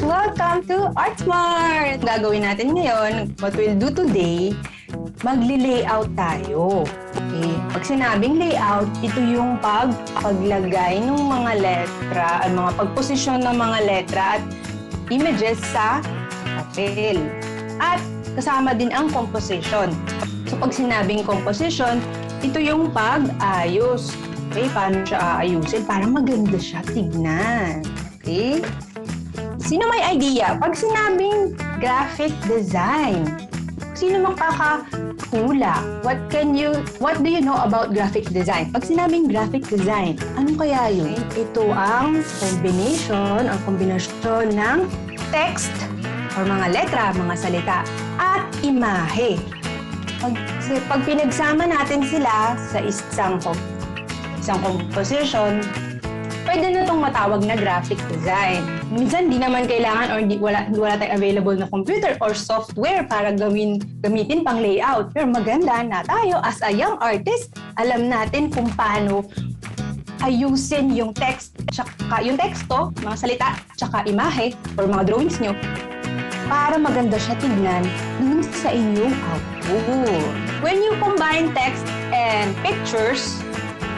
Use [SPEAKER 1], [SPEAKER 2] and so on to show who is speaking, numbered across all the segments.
[SPEAKER 1] Welcome to ArtSmart! Gagawin natin ngayon, what we'll do today, magli-layout tayo. Okay? Pag sinabing layout, ito yung paglagay ng mga letra, mga pagposisyon ng mga letra at images sa papel. At kasama din ang composition. So pag sinabing composition, ito yung pag-ayos. Okay? Paano siya aayusin? Para maganda siya tignan. Okay? Sino may idea? Pag sinabing graphic design, sino makakahula? What do you know about graphic design? Pag sinabing graphic design, ano kaya yun? Ito ang kombinasyon ng text or mga letra, mga salita, at imahe. Pag pinagsama natin sila sa isang composition, pwede na itong matawag na graphic design. Minsan, di naman kailangan or wala tayong available na computer or software para gamitin pang layout. Pero maganda na tayo as a young artist, alam natin kung paano ayusin yung text, yung teksto, mga salita, tsaka imahe or mga drawings nyo para maganda siya tignan dun sa inyong output. When you combine text and pictures,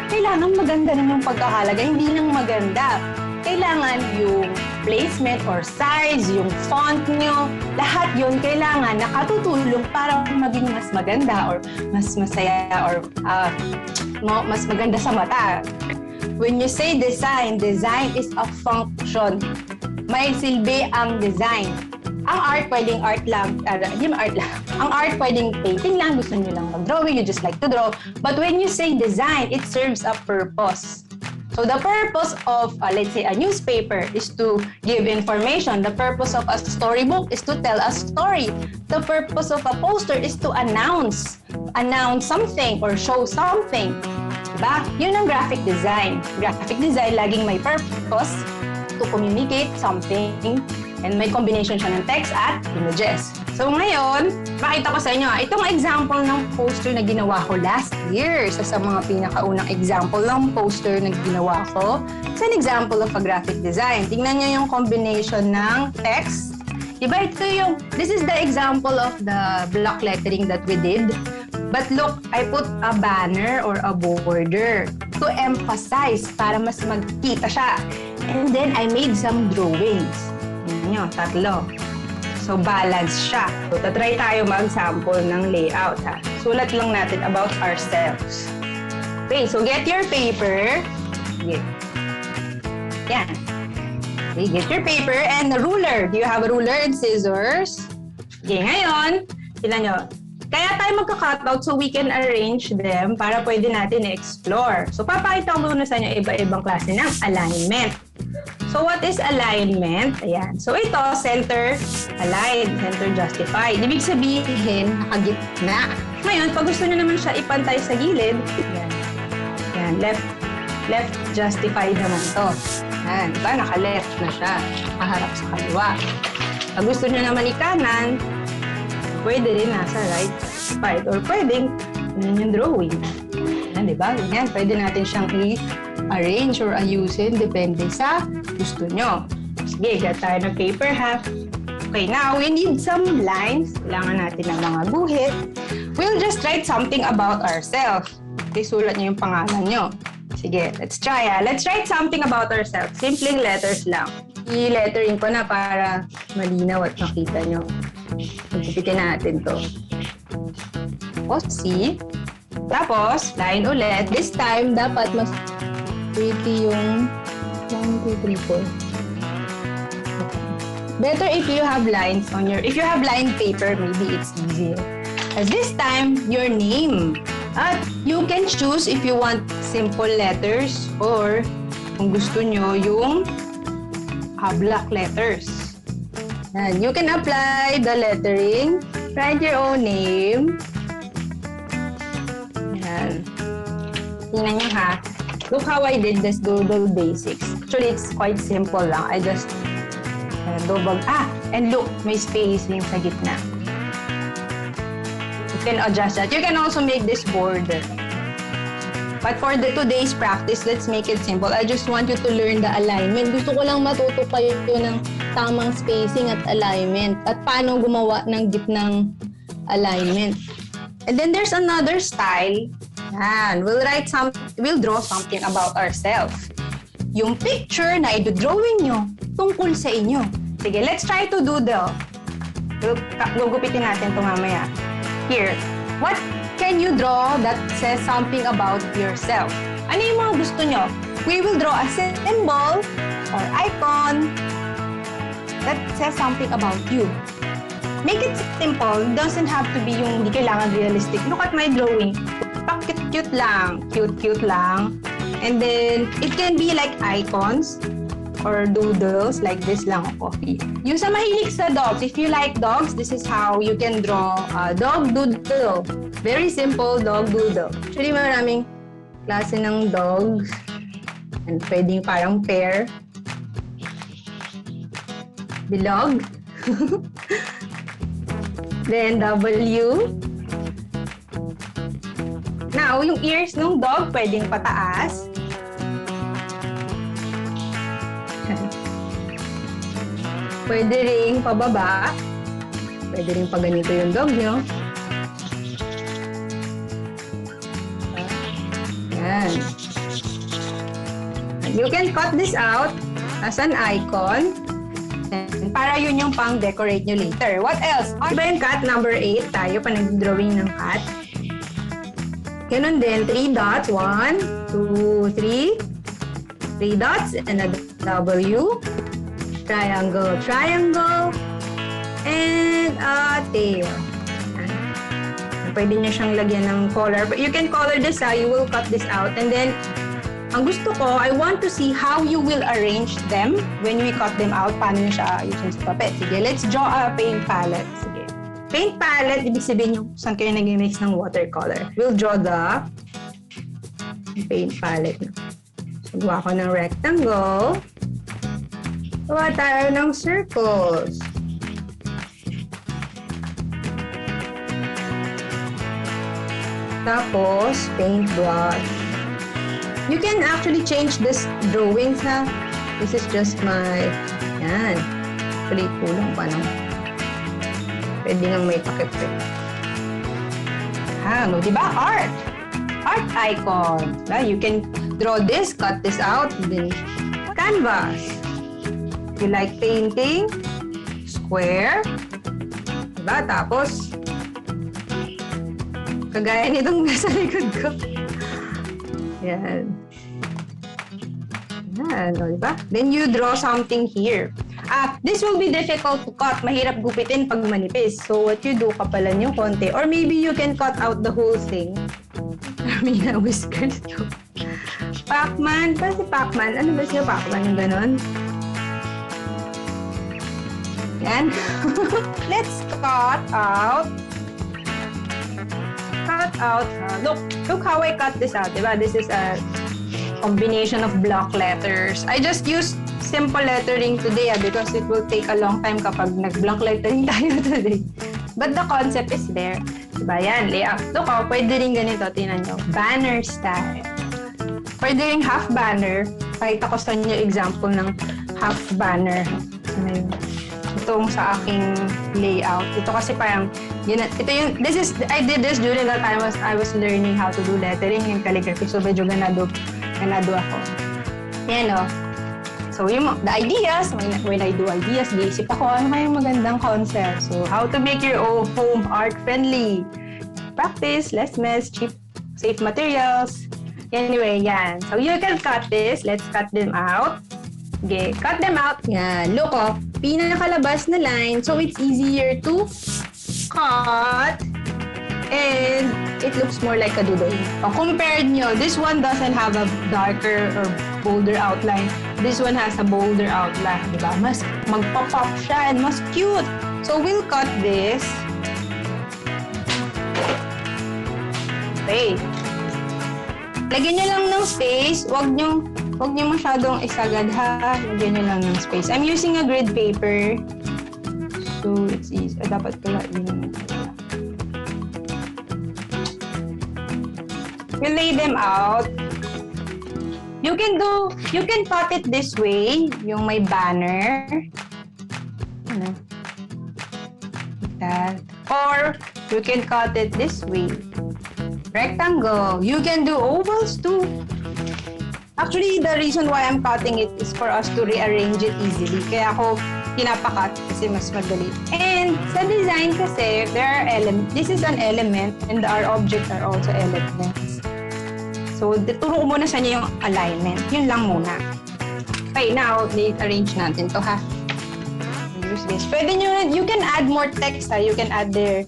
[SPEAKER 1] kailangan maganda rin yung pagkakalagay, hindi lang maganda. Kailangan yung placement or size, yung font nyo, lahat yun kailangan nakatutulong para maging mas maganda or mas masaya or mas maganda sa mata. When you say design is a function. May silbi ang design. Ang art, pwedeng art lang. Ang art, pwedeng painting lang. Gusto nyo lang mag-drawing. You just like to draw. But when you say design, it serves a purpose. So the purpose of, let's say, a newspaper is to give information. The purpose of a storybook is to tell a story. The purpose of a poster is to announce something or show something. Diba? Yun ang graphic design. Graphic design, laging may purpose to communicate something. And may combination siya ng text at images. So ngayon, makita ko sa inyo, itong example ng poster na ginawa ko last year. Sa mga pinakaunang example ng poster na ginawa ko. It's an example of a graphic design. Tingnan nyo yung combination ng text. Diba this is the example of the block lettering that we did. But look, I put a banner or a border to emphasize para mas magkita siya. And then I made some drawings. Nyo, tatlo. So, balance siya. So, tatry tayo mag-sample ng layout, ha? Sulat lang natin about ourselves. Okay, so get your paper. Yeah. Yan. Okay, get your paper and the ruler. Do you have a ruler and scissors? Okay, ngayon, tignan nyo. Kaya tayo magka-cutout so we can arrange them para pwede natin i-explore. So, papakita ko muna sa inyo iba-ibang klase ng alignment. So, what is alignment? Ayan. So, ito, center aligned, center justified. Ibig sabihin, nakagitna. Ngayon, pag gusto nyo naman siya ipantay sa gilid, ayan. Ayan, left justified naman to. Ayan, diba? Naka-left na siya. Nakaharap sa kaliwa. Pag gusto nyo naman ikanan, pwede rin nasa right justified. Or pwedeng, yun yung drawing. Ayan, diba? Ayan, pwede natin siyang arrange or ayusin depende sa gusto nyo. Sige, get tayo ng paper, ha? Okay, now we need some lines. Kailangan natin ng mga guhit. We'll just write something about ourselves. Okay, sulat nyo yung pangalan nyo. Sige, let's try, ha? Let's write something about ourselves. Simpleng letters lang. I-lettering ko na para malinaw at makita nyo. Pagpipitin natin to. O, C. Tapos, line ulit. This time, dapat mas pretty yung 1, 2, 3, 4. Better if you have lines on if you have lined paper, maybe it's easier. As this time, your name. At you can choose if you want simple letters or kung gusto nyo yung block letters. And you can apply the lettering, write your own name. Yan. Tingnan nyo, ha. Look how I did this doodle basics. Actually, it's quite simple lang. I just double. And look, may spacing sa gitna. You can adjust that. You can also make this border. But for today's practice, let's make it simple. I just want you to learn the alignment. Gusto ko lang matuto kayo ng tamang spacing at alignment at paano gumawa ng gitnang alignment. And then there's another style. Yan. We'll draw something about ourselves. Yung picture na i-drawing nyo tungkol sa inyo. Sige, let's try to doodle. Gugupitin natin ito mamaya. Here. What can you draw that says something about yourself? Ano yung mga gusto nyo? We will draw a symbol or icon that says something about you. Make it simple. Doesn't have to be yung hindi kailangan realistic. Look at my drawing. Cute lang. Cute lang. And then, it can be like icons or doodles like this lang o coffee. Yung sa mahilig sa dogs, if you like dogs, this is how you can draw a dog doodle. Very simple dog doodle. Actually, maraming klase ng dogs. And pwedeng parang pair. Bilog. Then, W. Now, yung ears ng dog, pwedeng pataas. Pwede ring pababa. Pwede ring pa ganito yung dog nyo. Yan. You can cut this out as an icon. And para yun yung pang-decorate nyo later. What else? Diba yung cat? Number 8 tayo pa nag-drawing ng cat. Ganun din. 3 dots. 1, 2, 3. 3 dots and a W. Triangle, and a tail. Pwede nyo siyang lagyan ng color. But you can color this out. You will cut this out. And then, ang gusto ko, I want to see how you will arrange them when we cut them out. Paano nyo siya ayusin sa papel. Sige, let's draw a paint palette. Sige. Paint palette, ibig sabihin yung saan kayo nag-mix ng watercolor. We'll draw the paint palette. So, gawa ko ng rectangle. Gawa tayo ng circles. Tapos, paintbrush. You can actually change this drawings na. This is just my, yan. Actually, kulang pa no? Pwede nang may takip-takip. No, diba? Art. Art icon. You can draw this, cut this out, then canvas. You like painting? Square. Diba? Tapos, kagaya nitong nasa likod ko. Yan. Yan, o, diba? Then you draw something here. This will be difficult to cut. Mahirap gupitin pag manipis. So, what you do, kapalan yung konti. Or maybe you can cut out the whole thing. May na whiskers ko. Pac-Man. Pa si Pac-Man. Ano ba siya Pac-Man? Yung ganon? Yan. Let's cut out. Look how I cut this out, diba? This is a combination of block letters. I just used simple lettering today because it will take a long time kapag nag-block lettering tayo today. But the concept is there. Diba yan? Layout. Look how, pwede rin ganito. Tingnan nyo. Banner style. Pwede rin half banner. Pakita ko sa inyo example ng half banner. Itong sa aking layout. Ito kasi parang, I did this during that time I was learning how to do lettering and calligraphy. So, medyo ganado ako. Yan o. So, the ideas, when I do ideas, naisip ako, ano kayong magandang concept? So, how to make your own home art-friendly. Practice, less mess, cheap, safe materials. Anyway, yan. So, you can cut this. Let's cut them out. Okay, cut them out. Yan. Look, pinakalabas na line. So, it's easier to cut. And it looks more like a doodle. Compared nyo, this one doesn't have a darker or bolder outline. This one has a bolder outline, diba? Mas magpa-pop siya and mas cute. So, we'll cut this. Okay. Lagyan nyo lang ng space. Huwag nyo masyadong isagad, ha? Lagyan nyo lang ng space. I'm using a grid paper. So, it's easy. Dapat pala yun. You lay them out. You can cut it this way, yung may banner. Ano? Like that. Or you can cut it this way. Rectangle. You can do ovals too. Actually, the reason why I'm cutting it is for us to rearrange it easily. Kaya ako pinapakat kasi mas madali. And sa design kasi, there are elements. This is an element and our objects are also elements. So, turo ko muna sa inyo yung alignment. Yun lang muna. Okay, now, arrange natin to ha. Use this. Pwede nyo, you can add more text ha. You can add there.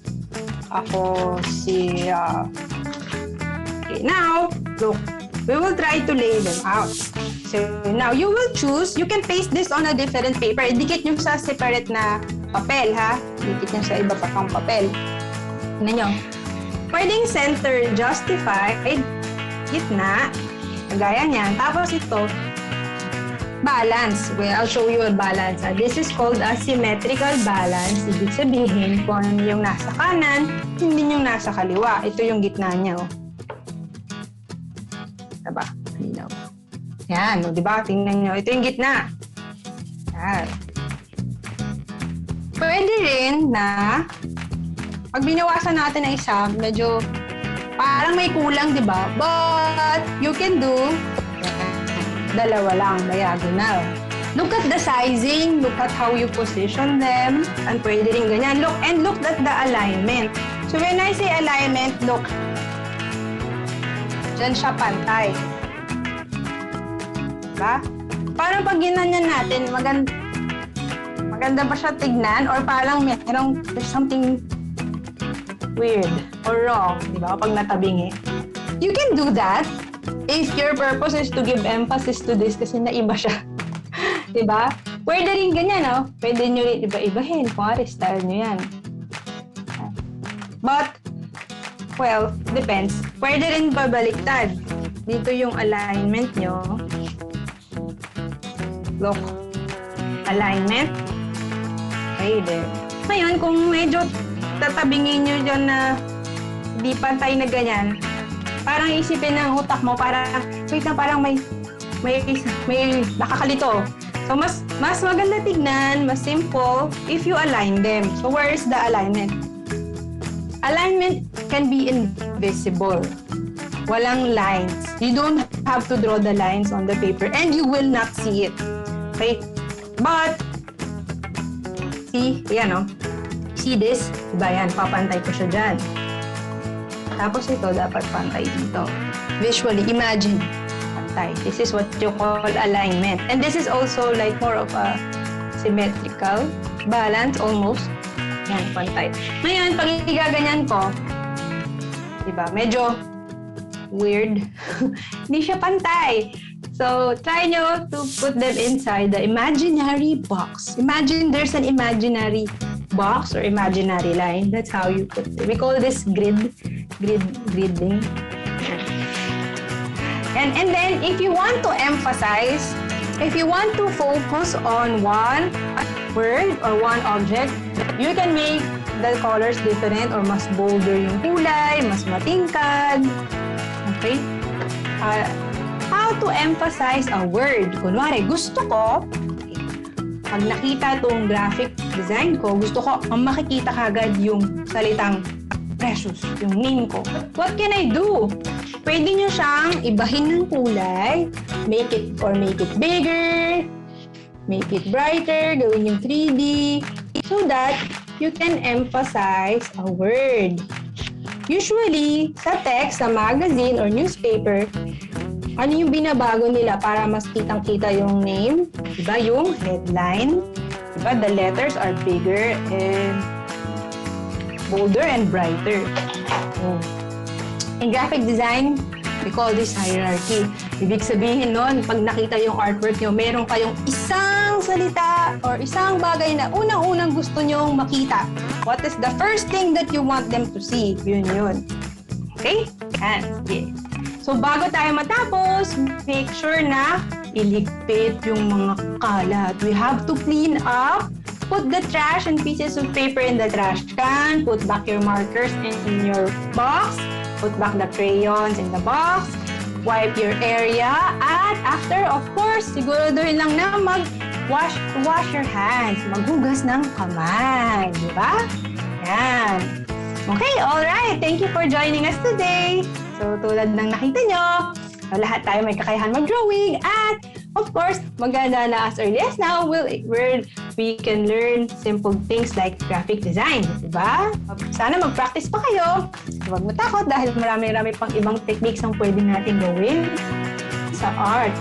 [SPEAKER 1] Ako si... Okay, now, look. We will try to lay them out. So, now, you will choose. You can paste this on a different paper. Idikit nyo sa separate na papel, ha? Idikit nyo sa iba pa pang papel. Tignan nyo. Pwedeng center justified, gitna, gaya niyan. Tapos ito, balance. Well, I'll show you a balance. This is called a symmetrical balance. Ibig sabihin, kung yung nasa kanan, hindi yung nasa kaliwa. Ito yung gitna niya, oh. Diba? Malinaw. Yan, o, diba? Tingnan nyo. Ito yung gitna. Yan. Pwede rin na pag binawasan natin ng isa, medyo parang may kulang, diba? But you can do dalawa lang, diagonal. Look at the sizing. Look at how you position them. And pwede rin ganyan. Look, and look at the alignment. So when I say alignment, look. Diyan siya pantay. Diba? Parang pag ginanyan natin, maganda ba siya tignan? Or parang there's something weird or wrong, diba? Pag natabingi. You can do that if your purpose is to give emphasis to this kasi naiba siya. Diba? Pwede rin ganyan, no? Pwede nyo rin iba-ibahin. Kung style nyo yan. But, well, depends. Pwede rin babaliktad. Dito yung alignment nyo. Look. Alignment. Okay, there. Ngayon, kung medyo tatabingin nyo dyan na di pantay na ganyan, parang isipin ng utak mo, parang, wait na, parang may nakakalito. So, mas maganda tignan, mas simple, if you align them. So, where is the alignment? Alignment can be invisible. Walang lines. You don't have to draw the lines on the paper and you will not see it. Okay? But, see, yan o. See this? Diba yan? Papantay ko siya dyan. Tapos ito, dapat pantay dito. Visually, imagine. Pantay. This is what you call alignment. And this is also like more of a symmetrical balance almost. Yan, pantay. Ngayon, pag igaganyan ko, diba, medyo weird. Hindi siya pantay. So, try nyo to put them inside the imaginary box. Imagine there's an imaginary box or imaginary line. That's how you put it. We call this gridding. And then, if you want to emphasize, if you want to focus on one word or one object, you can make the colors different or mas bolder yung kulay, mas matingkad. Okay? How to emphasize a word. Kunwari, gusto ko, pag nakita itong graphic design ko, gusto ko, ang makikita kagad yung salitang precious, yung name ko. What can I do? Pwede nyo siyang ibahin ng kulay, make it bigger, make it brighter, gawin yung 3D, so that you can emphasize a word. Usually, sa text, sa magazine or newspaper, ano yung binabago nila para mas kitang-kita yung name? Diba? Yung headline. Diba? The letters are bigger and bolder and brighter. Oh. In graphic design, we call this hierarchy. Ibig sabihin nun, pag nakita yung artwork nyo, meron kayong isang salita or isang bagay na unang-unang gusto nyong makita. What is the first thing that you want them to see? Yun. Okay? Yan. Yeah. So, bago tayo matapos, make sure na iligpit yung mga kalat. We have to clean up. Put the trash and pieces of paper in the trash can. Put back your markers in your box. put back the crayons in the box, wipe your area, at after, of course, siguraduhin lang na wash your hands, maghugas ng kamay, di ba? Yan. Okay, alright. Thank you for joining us today. So, tulad ng nakita nyo, lahat tayo may kakayahan mag-drawing at of course, maganda na as early as now, we can learn simple things like graphic design, diba? Sana mag-practice pa kayo. Huwag matakot dahil marami-rami pang ibang techniques ang pwede natin gawin sa art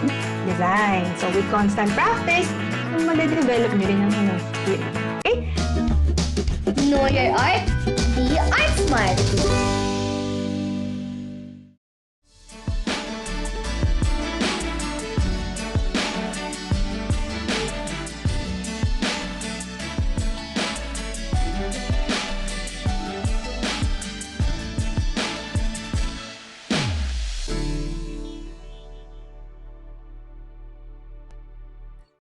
[SPEAKER 1] design. So with constant practice, made-develop nyo rin ang inyong skill. Okay?
[SPEAKER 2] Know your art, be art smart.